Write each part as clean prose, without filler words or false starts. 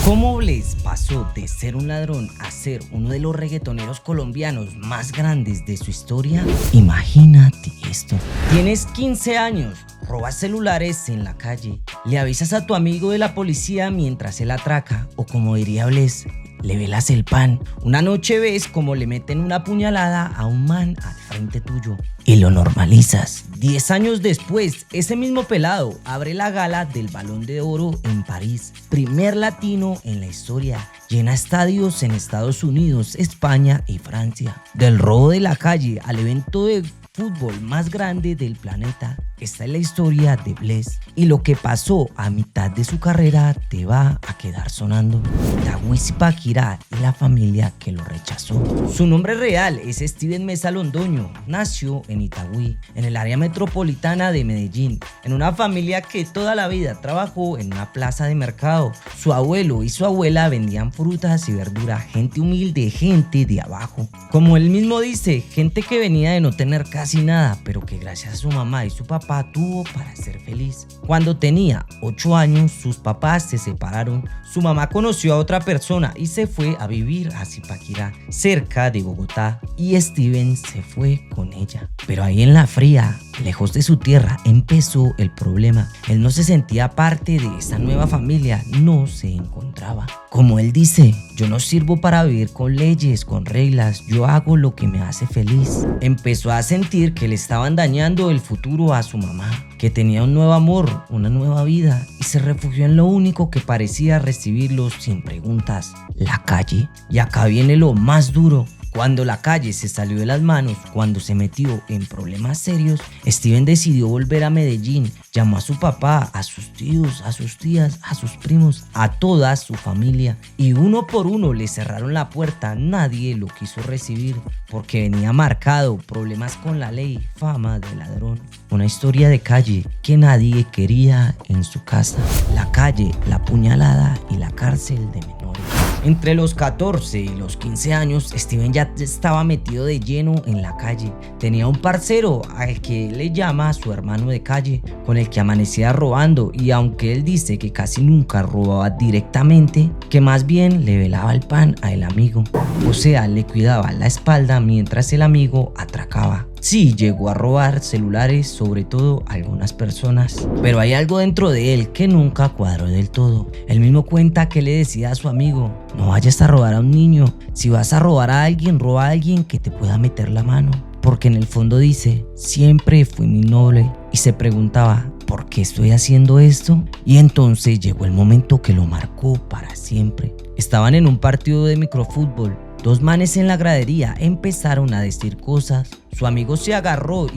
¿Cómo Bless pasó de ser un ladrón a ser uno de los reggaetoneros colombianos más grandes de su historia? Imagínate esto. Tienes 15 años, robas celulares en la calle, le avisas a tu amigo de la policía mientras él atraca, o como diría Bless, le velas el pan. Una noche ves como le meten una puñalada a un man al frente tuyo y lo normalizas. 10 años después, ese mismo pelado abre la gala del Balón de Oro en París, primer latino en la historia, llena estadios en Estados Unidos, España y Francia. Del robo de la calle al evento de fútbol más grande del planeta. Esta es la historia de Bless, y lo que pasó a mitad de su carrera te va a quedar sonando. Itagüí Zipaquirá y la familia que lo rechazó. Su nombre real es Steven Meza Londoño. Nació en Itagüí, en el área metropolitana de Medellín, en una familia que toda la vida trabajó en una plaza de mercado. Su abuelo y su abuela vendían frutas y verduras, gente humilde, gente de abajo. Como él mismo dice, gente que venía de no tener casi nada, pero que gracias a su mamá y su papá tuvo para ser feliz. Cuando tenía 8 años, sus papás se separaron. Su mamá conoció a otra persona y se fue a vivir a Zipaquirá, cerca de Bogotá, y Steven se fue con ella. Pero ahí en la fría, lejos de su tierra, empezó el problema. Él no se sentía parte de esa nueva familia, no se encontraba. Como él dice, yo no sirvo para vivir con leyes, con reglas, yo hago lo que me hace feliz. Empezó a sentir que le estaban dañando el futuro a su mamá, que tenía un nuevo amor, una nueva vida, y se refugió en lo único que parecía recibirlo sin preguntas: la calle. Y acá viene lo más duro. Cuando la calle se salió de las manos, cuando se metió en problemas serios, Steven decidió volver a Medellín. Llamó a su papá, a sus tíos, a sus tías, a sus primos, a toda su familia, y uno por uno le cerraron la puerta. Nadie lo quiso recibir porque venía marcado, problemas con la ley, fama de ladrón. Una historia de calle que nadie quería en su casa. La calle, la puñalada y la cárcel de menores. Entre los 14 y los 15 años, Steven ya estaba metido de lleno en la calle. Tenía un parcero al que le llama su hermano de calle, con el que amanecía robando, y aunque él dice que casi nunca robaba directamente, que más bien le velaba el pan al amigo. O sea, le cuidaba la espalda mientras el amigo atracaba. Sí, llegó a robar celulares, sobre todo a algunas personas, pero hay algo dentro de él que nunca cuadró del todo. Él mismo cuenta que le decía a su amigo: no vayas a robar a un niño, si vas a robar a alguien, roba a alguien que te pueda meter la mano. Porque en el fondo dice, siempre fui muy noble, y se preguntaba, ¿por qué estoy haciendo esto? Y entonces llegó el momento que lo marcó para siempre. Estaban en un partido de microfútbol. Dos manes en la gradería empezaron a decir cosas. Su amigo se agarró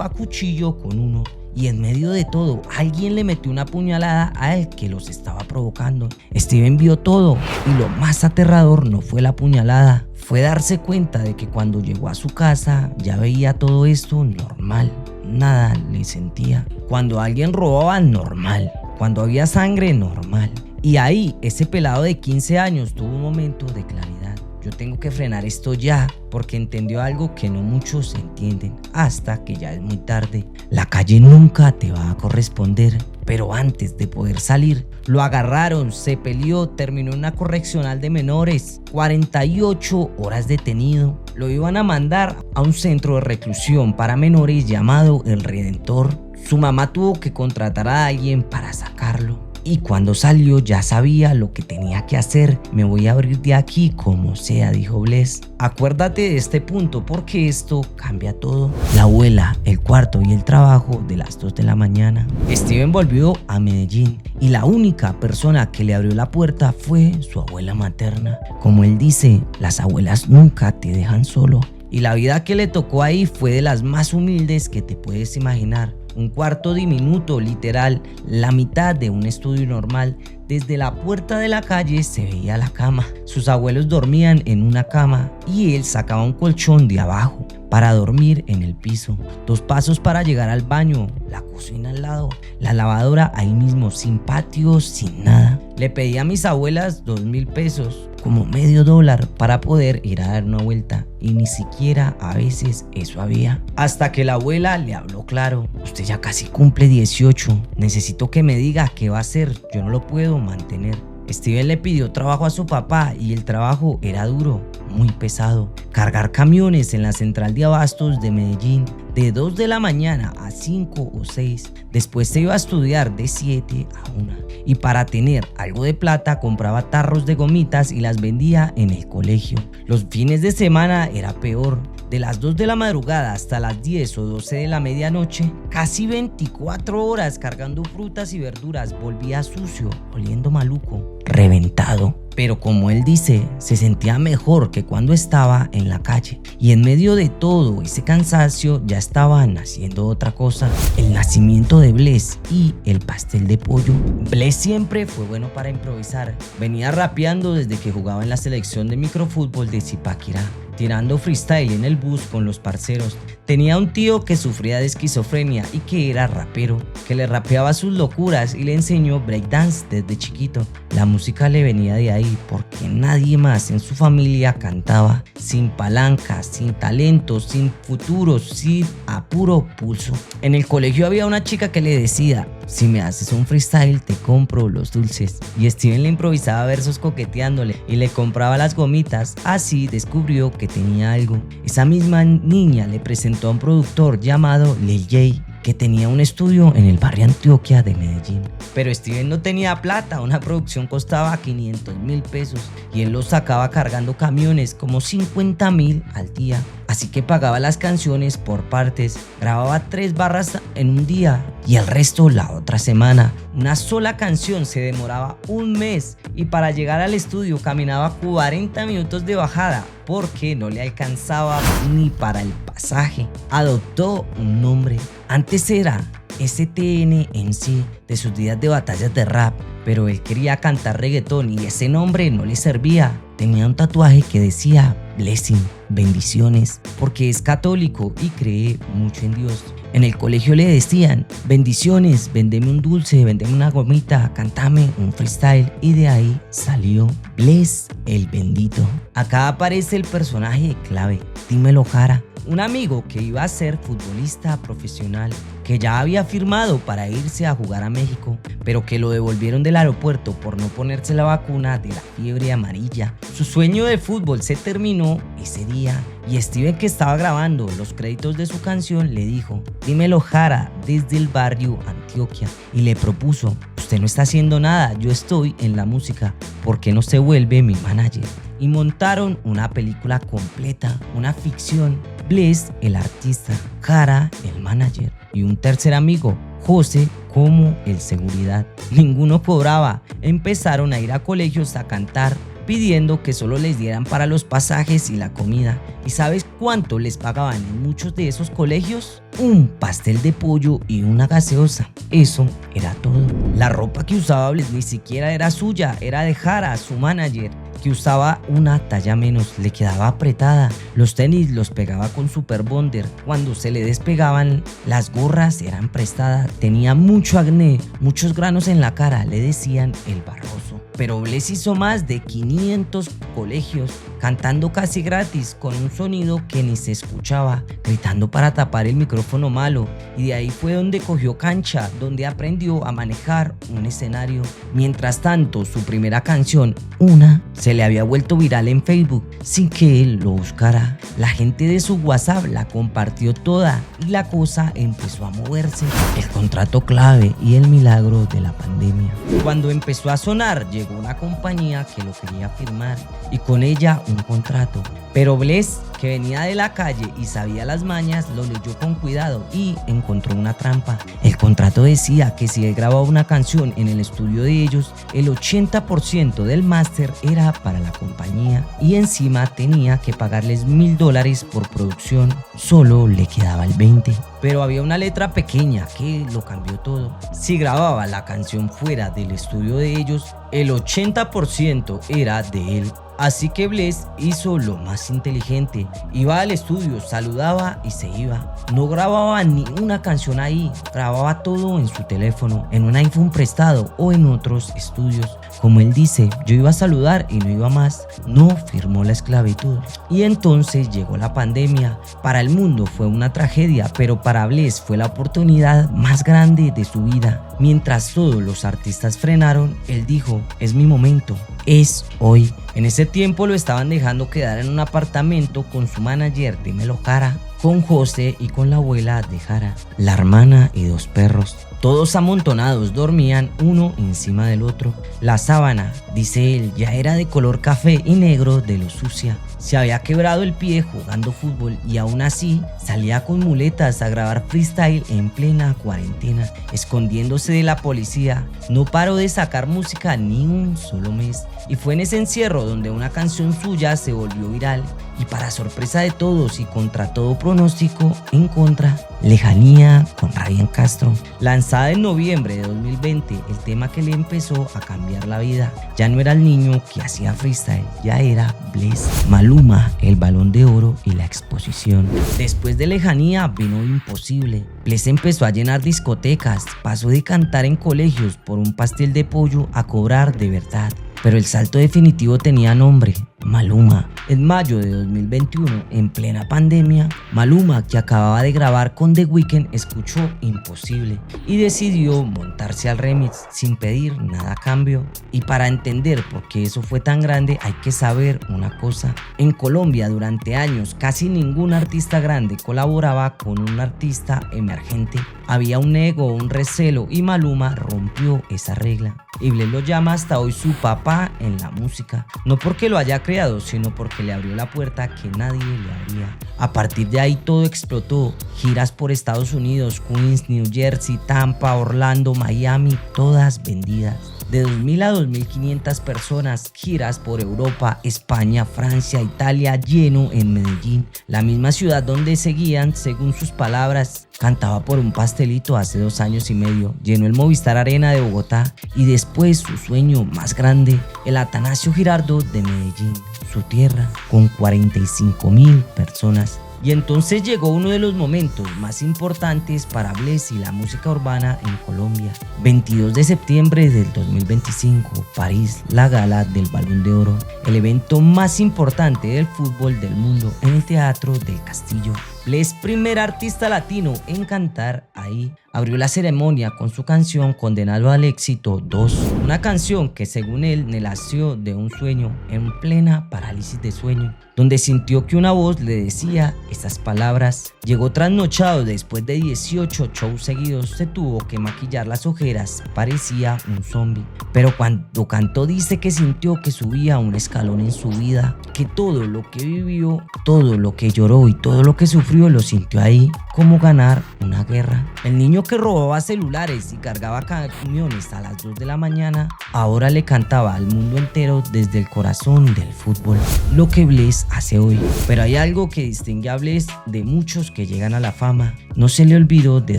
a cuchillo con uno, y en medio de todo alguien le metió una puñalada a él que los estaba provocando. Steven vio todo, y lo más aterrador no fue la puñalada, fue darse cuenta de que cuando llegó a su casa ya veía todo esto normal. Nada le sentía. Cuando alguien robaba, normal. Cuando había sangre, normal. Y ahí ese pelado de 15 años tuvo un momento de claridad. Yo tengo que frenar esto ya, porque entendió algo que no muchos entienden, hasta que ya es muy tarde. La calle nunca te va a corresponder, pero antes de poder salir, lo agarraron, se peleó, terminó en una correccional de menores, 48 horas detenido. Lo iban a mandar a un centro de reclusión para menores llamado El Redentor. Su mamá tuvo que contratar a alguien para sacarlo. Y cuando salió ya sabía lo que tenía que hacer. Me voy a abrir de aquí como sea, dijo Bless. Acuérdate de este punto porque esto cambia todo. La abuela, el cuarto y el trabajo de las 2 de la mañana. Steven volvió a Medellín y la única persona que le abrió la puerta fue su abuela materna. Como él dice, las abuelas nunca te dejan solo. Y la vida que le tocó ahí fue de las más humildes que te puedes imaginar. Un cuarto diminuto, literal, la mitad de un estudio normal. Desde la puerta de la calle se veía la cama. Sus abuelos dormían en una cama y él sacaba un colchón de abajo para dormir en el piso. 2 pasos para llegar al baño, la cocina al lado, la lavadora ahí mismo, sin patio, sin nada. Le pedí a mis abuelas 2.000 pesos, como $0.50, para poder ir a dar una vuelta, y ni siquiera a veces eso había. Hasta que la abuela le habló claro: usted ya casi cumple 18, necesito que me diga qué va a hacer, yo no lo puedo mantener. Steven le pidió trabajo a su papá y el trabajo era duro, muy pesado. Cargar camiones en la central de abastos de Medellín de 2 de la mañana a 5 o 6. Después se iba a estudiar de 7 a 1. Y para tener algo de plata compraba tarros de gomitas y las vendía en el colegio. Los fines de semana era peor. De las 2 de la madrugada hasta las 10 o 12 de la medianoche, casi 24 horas cargando frutas y verduras, volvía sucio, oliendo maluco, reventado. Pero como él dice, se sentía mejor que cuando estaba en la calle. Y en medio de todo ese cansancio ya estaba naciendo otra cosa, el nacimiento de Bless y el pastel de pollo. Bless siempre fue bueno para improvisar. Venía rapeando desde que jugaba en la selección de microfútbol de Zipaquirá, tirando freestyle en el bus con los parceros. Tenía un tío que sufría de esquizofrenia y que era rapero, que le rapeaba sus locuras y le enseñó breakdance desde chiquito. La música le venía de ahí porque nadie más en su familia cantaba, sin palanca, sin talento, sin futuro, sin a puro pulso. En el colegio había una chica que le decía: si me haces un freestyle te compro los dulces. Y Steven le improvisaba versos coqueteándole y le compraba las gomitas. Así descubrió que tenía algo. Esa misma niña le presentó a un productor llamado Lil J, que tenía un estudio en el barrio Antioquia de Medellín. Pero Steven no tenía plata, una producción costaba 500.000 pesos y él los sacaba cargando camiones, como 50.000 al día. Así que pagaba las canciones por partes, grababa 3 barras en un día y el resto la otra semana. Una sola canción se demoraba un mes y para llegar al estudio caminaba 40 minutos de bajada porque no le alcanzaba ni para el pasaje. Adoptó un nombre. Antes era STNMC, de sus días de batallas de rap, pero él quería cantar reggaetón y ese nombre no le servía. Tenía un tatuaje que decía Blessing, bendiciones, porque es católico y cree mucho en Dios. En el colegio le decían: bendiciones, vendeme un dulce, vendeme una gomita, cántame un freestyle, y de ahí salió Bless el bendito. Acá aparece el personaje clave, Dímelo Jara, un amigo que iba a ser futbolista profesional, que ya había firmado para irse a jugar a México, pero que lo devolvieron del aeropuerto por no ponerse la vacuna de la fiebre amarilla. Su sueño de fútbol se terminó ese día y Steven, que estaba grabando los créditos de su canción, le dijo: dímelo Jara, desde el barrio Antioquia, y le propuso: usted no está haciendo nada, yo estoy en la música, ¿por qué no se vuelve mi manager? Y montaron una película completa, una ficción. Bless el artista, Jara el manager y un tercer amigo, José, como el seguridad. Ninguno cobraba. Empezaron a ir a colegios a cantar, pidiendo que solo les dieran para los pasajes y la comida. ¿Y sabes cuánto les pagaban en muchos de esos colegios? Un pastel de pollo y una gaseosa. Eso era todo. La ropa que usaba Bless ni siquiera era suya, era de Jara, su manager, que usaba una talla menos, le quedaba apretada. Los tenis los pegaba con Super Bonder. Cuando se le despegaban, las gorras eran prestadas. Tenía mucho acné, muchos granos en la cara, le decían el barroso. Pero Bless hizo más de 500 colegios, cantando casi gratis, con un sonido que ni se escuchaba, gritando para tapar el micrófono malo. Y de ahí fue donde cogió cancha, donde aprendió a manejar un escenario. Mientras tanto, su primera canción, Una, se le había vuelto viral en Facebook sin que él lo buscara. La gente de su WhatsApp la compartió toda y la cosa empezó a moverse. El contrato clave y el milagro de la pandemia. Cuando empezó a sonar, llegó una compañía que lo quería firmar y con ella un contrato. Pero Bless, que venía de la calle y sabía las mañas, lo leyó con cuidado y encontró una trampa. El contrato decía que si él grababa una canción en el estudio de ellos, el 80% del máster era para la compañía y encima tenía que pagarles $1,000 por producción. Solo le quedaba el 20%. Pero había una letra pequeña que lo cambió todo. Si grababa la canción fuera del estudio de ellos, el 80% era de él Así que Bless hizo lo más inteligente, iba al estudio, saludaba y se iba. No grababa ni una canción ahí, grababa todo en su teléfono, en un iPhone prestado o en otros estudios. Como él dice, yo iba a saludar y no iba más, no firmó la esclavitud. Y entonces llegó la pandemia. Para el mundo fue una tragedia, pero para Bless fue la oportunidad más grande de su vida. Mientras todos los artistas frenaron, él dijo, es mi momento, es hoy. En ese tiempo lo estaban dejando quedar en un apartamento con su manager Dímelo Jara, con José y con la abuela de Jara, la hermana y 2 perros. Todos amontonados dormían uno encima del otro. La sábana, dice él, ya era de color café y negro de lo sucia. Se había quebrado el pie jugando fútbol y aún así salía con muletas a grabar freestyle en plena cuarentena, escondiéndose de la policía. No paró de sacar música ni un solo mes. Y fue en ese encierro donde una canción suya se volvió viral y para sorpresa de todos y contra todo pronóstico, en contra, Lejanía con Ryan Castro. Lanzada en noviembre de 2020, el tema que le empezó a cambiar la vida. Ya no era el niño que hacía freestyle, ya era Bless. Maluma, el Balón de Oro y la exposición. Después de Lejanía vino Imposible. Bless empezó a llenar discotecas, pasó de cantar en colegios por un pastel de pollo a cobrar de verdad. Pero el salto definitivo tenía nombre, Maluma. En mayo de 2021, en plena pandemia, Maluma, que acababa de grabar con The Weeknd, escuchó Imposible y decidió montarse al remix sin pedir nada a cambio. Y para entender por qué eso fue tan grande hay que saber una cosa. En Colombia durante años casi ningún artista grande colaboraba con un artista emergente. Había un ego, un recelo y Maluma rompió esa regla. Y Bless lo llama hasta hoy su papá en la música, no porque lo haya creado, sino porque le abrió la puerta que nadie le abría. A partir de ahí todo explotó, giras por Estados Unidos, Queens, New Jersey, Tampa, Orlando, Miami, todas vendidas. De 2.000 a 2.500 personas, giras por Europa, España, Francia, Italia, lleno en Medellín, la misma ciudad donde seguían, según sus palabras, cantaba por un pastelito hace 2 años y medio, llenó el Movistar Arena de Bogotá y después su sueño más grande, el Atanasio Girardot de Medellín, su tierra, con 45.000 personas. Y entonces llegó uno de los momentos más importantes para Bless y la música urbana en Colombia. 22 de septiembre del 2025, París, la gala del Balón de Oro, el evento más importante del fútbol del mundo en el Teatro del Castillo. Bless, primer artista latino en cantar ahí, abrió la ceremonia con su canción Condenado al Éxito 2, una canción que según él nació de un sueño en plena parálisis de sueño, donde sintió que una voz le decía estas palabras. Llegó trasnochado después de 18 shows seguidos, se tuvo que maquillar las ojeras, parecía un zombie, pero cuando cantó dice que sintió que subía un escalón en su vida, que todo lo que vivió, todo lo que lloró y todo lo que sufrió lo sintió ahí, como ganar una guerra. El niño que robaba celulares y cargaba camiones a las 2 de la mañana, ahora le cantaba al mundo entero desde el corazón del fútbol, lo que Bless hace hoy. Pero hay algo que distingue a Bless de muchos que llegan a la fama. No se le olvidó de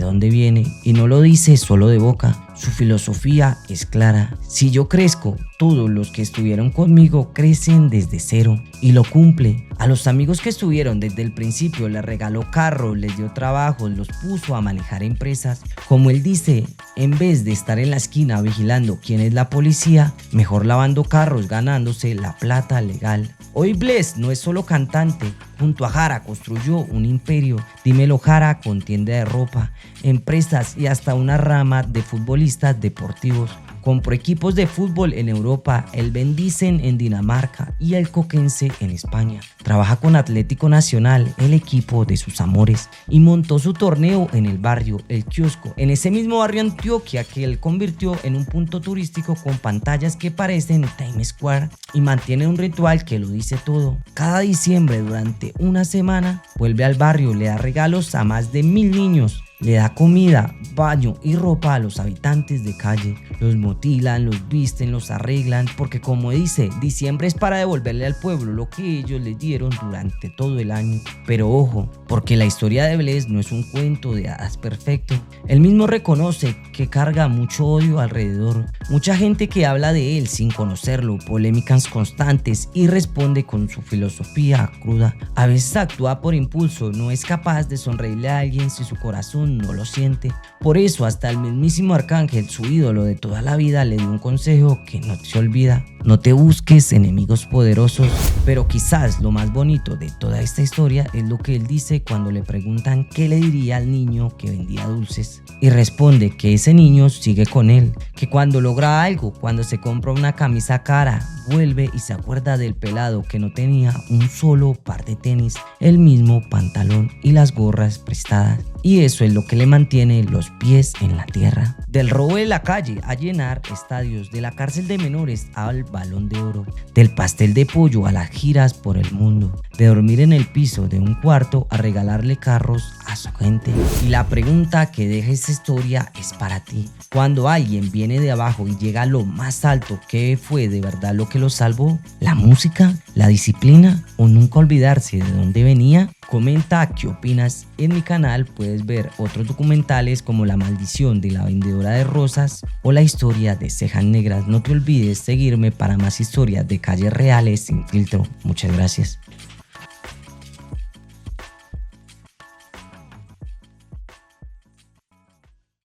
dónde viene y no lo dice solo de boca. Su filosofía es clara. Si yo crezco, todos los que estuvieron conmigo crecen desde cero, y lo cumple. A los amigos que estuvieron desde el principio les regaló carros, les dio trabajo, los puso a manejar empresas. Como él dice, en vez de estar en la esquina vigilando quién es la policía, mejor lavando carros, ganándose la plata legal. Hoy Bless no es solo cantante. Junto a Jara construyó un imperio. Dímelo Jara con tienda de ropa, empresas y hasta una rama de futbolistas deportivos. Compró equipos de fútbol en Europa, el Bendicen en Dinamarca y el Coquense en España. Trabaja con Atlético Nacional, el equipo de sus amores, y montó su torneo en el barrio, el Kiosco, en ese mismo barrio Antioquia que él convirtió en un punto turístico con pantallas que parecen Times Square, y mantiene un ritual que lo dice todo. Cada diciembre durante una semana vuelve al barrio, le da regalos a más de 1.000 niños le da comida, baño y ropa a los habitantes de calle. Los motilan, los visten, los arreglan, porque como dice, diciembre es para devolverle al pueblo lo que ellos le dieron durante todo el año. Pero ojo, porque la historia de Bless no es un cuento de hadas perfecto. Él mismo reconoce que carga mucho odio alrededor, mucha gente que habla de él sin conocerlo, polémicas constantes, y responde con su filosofía cruda. A veces actúa por impulso, no es capaz de sonreírle a alguien si su corazón no lo siente. Por eso hasta el mismísimo Arcángel, su ídolo de toda la vida, le dio un consejo que no se olvida: no te busques enemigos poderosos. Pero quizás lo más bonito de toda esta historia es lo que él dice cuando le preguntan qué le diría al niño que vendía dulces, y responde que ese niño sigue con él, que cuando logra algo, cuando se compra una camisa cara, vuelve y se acuerda del pelado que no tenía un solo par de tenis, el mismo pantalón y las gorras prestadas. Y eso es lo que le mantiene los pies en la tierra. Del robo de la calle a llenar estadios, de la cárcel de menores al Balón de Oro, del pastel de pollo a las giras por el mundo, de dormir en el piso de un cuarto a regalarle carros a su gente. Y la pregunta que deja esta historia es para ti. Cuando alguien viene de abajo y llega a lo más alto, ¿qué fue de verdad lo que lo salvó? ¿La música? ¿La disciplina? ¿O nunca olvidarse de dónde venía? Comenta qué opinas. En mi canal puedes ver otros documentales como La maldición de la vendedora de rosas o la historia de Cejas Negras. No te olvides seguirme para más historias de calles reales sin filtro. Muchas gracias.